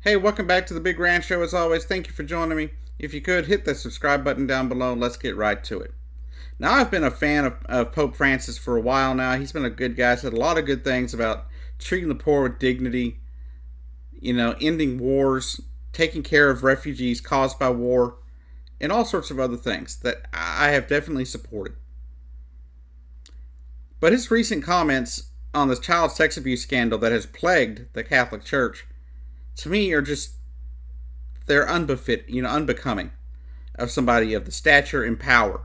Hey, welcome back to the Big Ranch Show. As always, thank you for joining me. If you could, hit the subscribe button down below and let's get right to it. Now, I've been a fan of Pope Francis for a while now. He's been a good guy. Said a lot of good things about treating the poor with dignity, ending wars, taking care of refugees caused by war, and all sorts of other things that I have definitely supported. But his recent comments on this child sex abuse scandal that has plagued the Catholic Church, to me, are just, they're unbecoming of somebody of the stature and power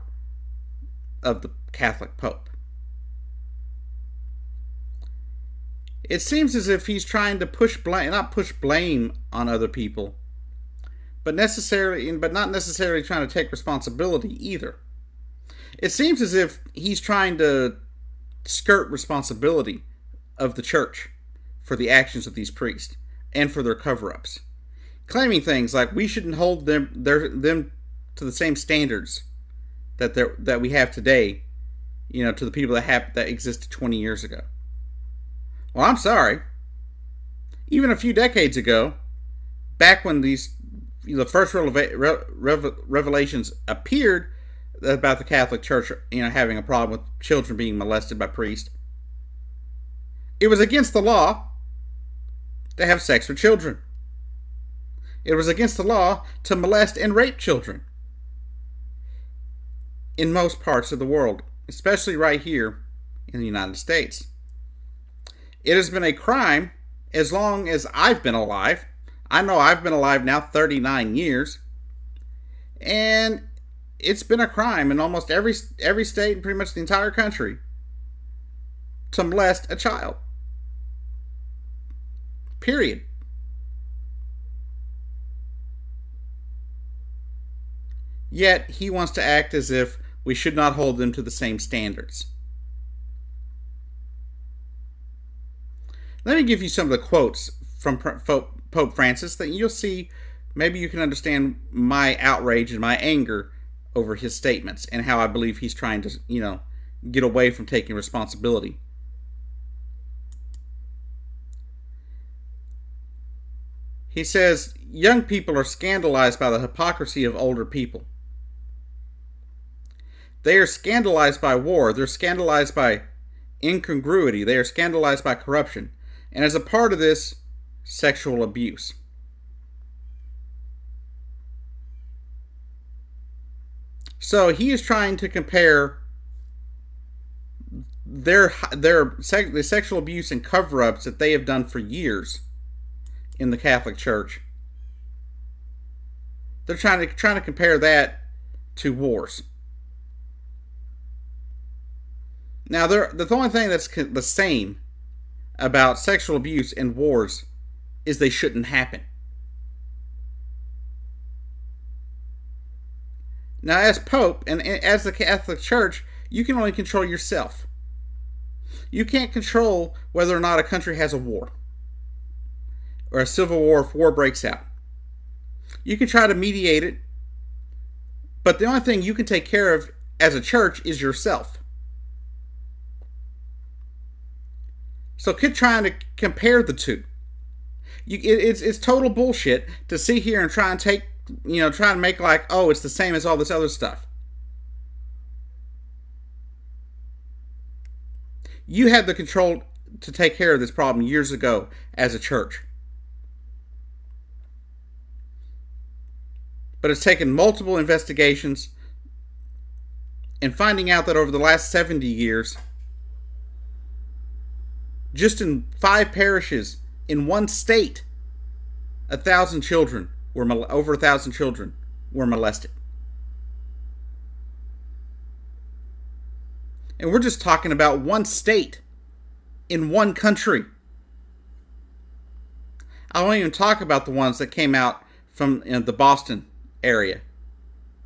of the Catholic Pope. It seems as if he's trying to not push blame on other people, but not necessarily trying to take responsibility either. It seems as if he's trying to skirt responsibility of the church for the actions of these priests and for their cover-ups, claiming things like we shouldn't hold them to the same standards that we have today, to the people that existed 20 years ago. Well, I'm sorry. Even a few decades ago, back when the first revelations appeared about the Catholic Church, having a problem with children being molested by priests, it was against the law to have sex with children. It was against the law to molest and rape children in most parts of the world, especially right here in the United States. It has been a crime as long as I've been alive. I know I've been alive now 39 years, and it's been a crime in almost every state and pretty much the entire country to molest a child. Period. Yet he wants to act as if we should not hold them to the same standards. Let me give you some of the quotes from Pope Francis that you'll see. Maybe you can understand my outrage and my anger over his statements and how I believe he's trying to, get away from taking responsibility. He says, young people are scandalized by the hypocrisy of older people. They are scandalized by war. They're scandalized by incongruity. They are scandalized by corruption. And as a part of this, sexual abuse. So he is trying to compare the sexual abuse and cover-ups that they have done for years in the Catholic Church. They're trying to compare that to wars. Now, the only thing that's the same about sexual abuse and wars is they shouldn't happen. Now, as Pope and as the Catholic Church, you can only control yourself. You can't control whether or not a country has a war or a civil war if war breaks out. You can try to mediate it, but the only thing you can take care of as a church is yourself. So quit trying to compare the two. It's total bullshit to sit here and try and make like, oh, it's the same as all this other stuff. You had the control to take care of this problem years ago as a church. But it's taken multiple investigations and finding out that over the last 70 years, just in 5 parishes in one state, over 1,000 children were molested. And we're just talking about one state in one country. I won't even talk about the ones that came out from the Boston area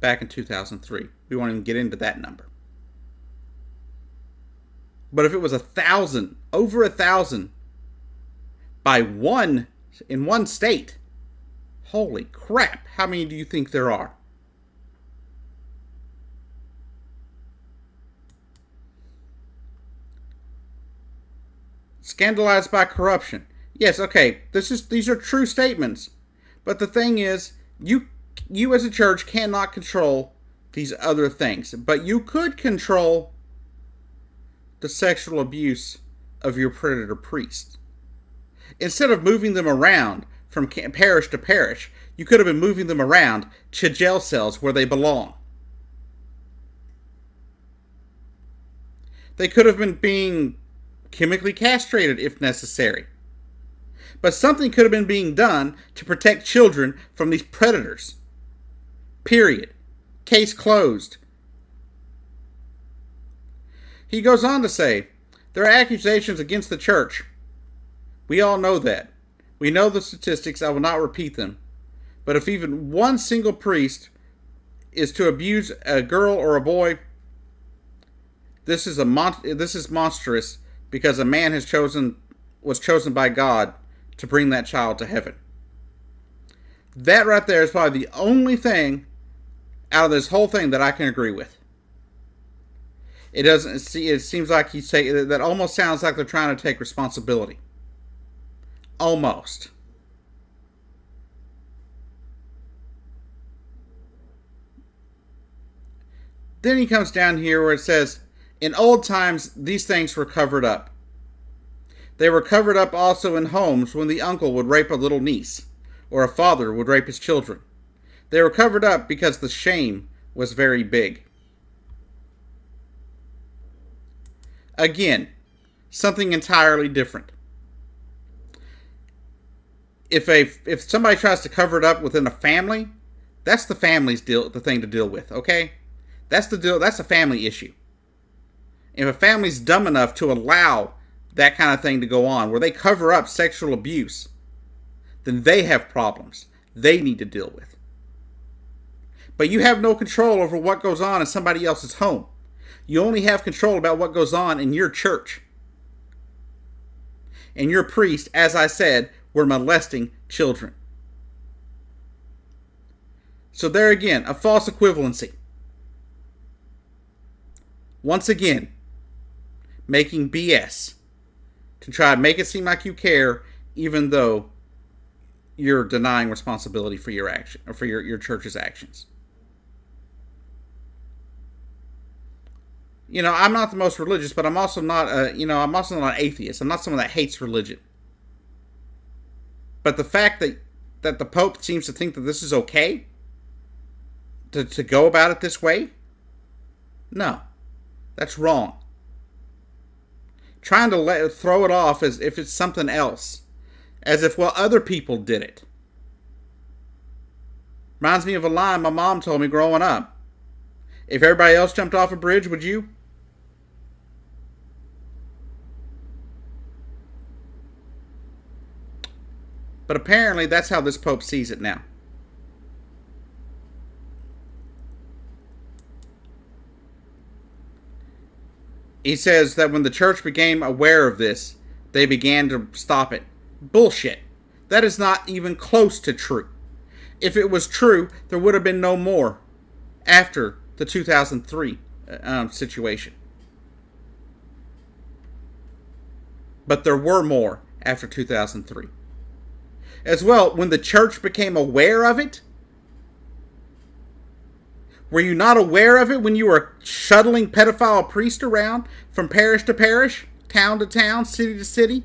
back in 2003. We won't even get into that number. But if it was 1,000, over 1,000, in one state, holy crap, how many do you think there are? Scandalized by corruption. Yes, okay, these are true statements But the thing is, you as a church cannot control these other things, but you could control the sexual abuse of your predator priests. Instead of moving them around from parish to parish, you could have been moving them around to jail cells where they belong. They could have been being chemically castrated if necessary. But something could have been being done to protect children from these predators. Period. Case closed. He goes on to say, there are accusations against the church. We all know that. We know the statistics. I will not repeat them. But if even one single priest is to abuse a girl or a boy, this is monstrous, because a man was chosen by God to bring that child to heaven. That right there is probably the only thing out of this whole thing that I can agree with. It seems like that almost sounds like they're trying to take responsibility. Almost. Then he comes down here where it says, in old times, these things were covered up. They were covered up also in homes when the uncle would rape a little niece, or a father would rape his children. They were covered up because the shame was very big. Again, something entirely different. If somebody tries to cover it up within a family, that's the family's the thing to deal with, okay? That's the deal. That's a family issue. If a family's dumb enough to allow that kind of thing to go on, where they cover up sexual abuse, then they have problems they need to deal with. But you have no control over what goes on in somebody else's home. You only have control about what goes on in your church. And your priest, as I said, were molesting children. So there again, a false equivalency. Once again, making BS to try to make it seem like you care, even though you're denying responsibility for your action, or for your church's actions. You know, I'm not the most religious, but I'm also not I'm also not an atheist. I'm not someone that hates religion. But the fact that the Pope seems to think that this is okay to go about it this way, no, that's wrong. Trying to throw it off as if it's something else, as if, well, other people did it. Reminds me of a line my mom told me growing up. If everybody else jumped off a bridge, would you? But apparently that's how this Pope sees it now. He says that when the church became aware of this, they began to stop it. Bullshit. That is not even close to true. If it was true, there would have been no more after the 2003 situation. But there were more after 2003. As well, when the church became aware of it, were you not aware of it when you were shuttling pedophile priests around from parish to parish, town to town, city to city?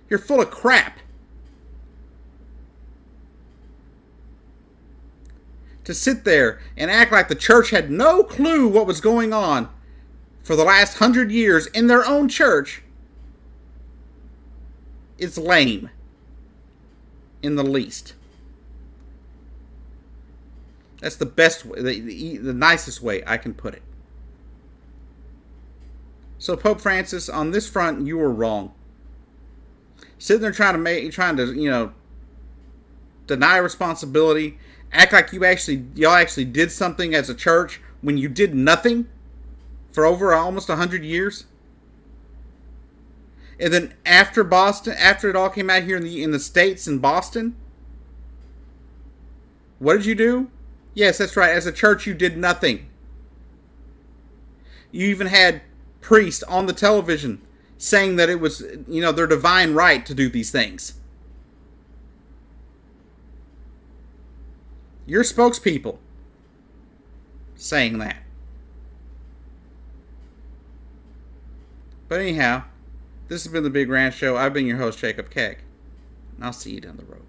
You're full of crap. To sit there and act like the church had no clue what was going on for the last 100 years in their own church is lame in the least. That's the best way, the nicest way I can put it. So Pope Francis, on this front, you were wrong. Sitting there trying to deny responsibility, act like y'all actually did something as a church when you did nothing for over almost 100 years. And then after it all came out here in the States, in Boston, what did you do? Yes, that's right. As a church, you did nothing. You even had priests on the television saying that it was, their divine right to do these things. Your spokespeople saying that. But anyhow, this has been the Big Ranch Show. I've been your host, Jacob Keck. And I'll see you down the road.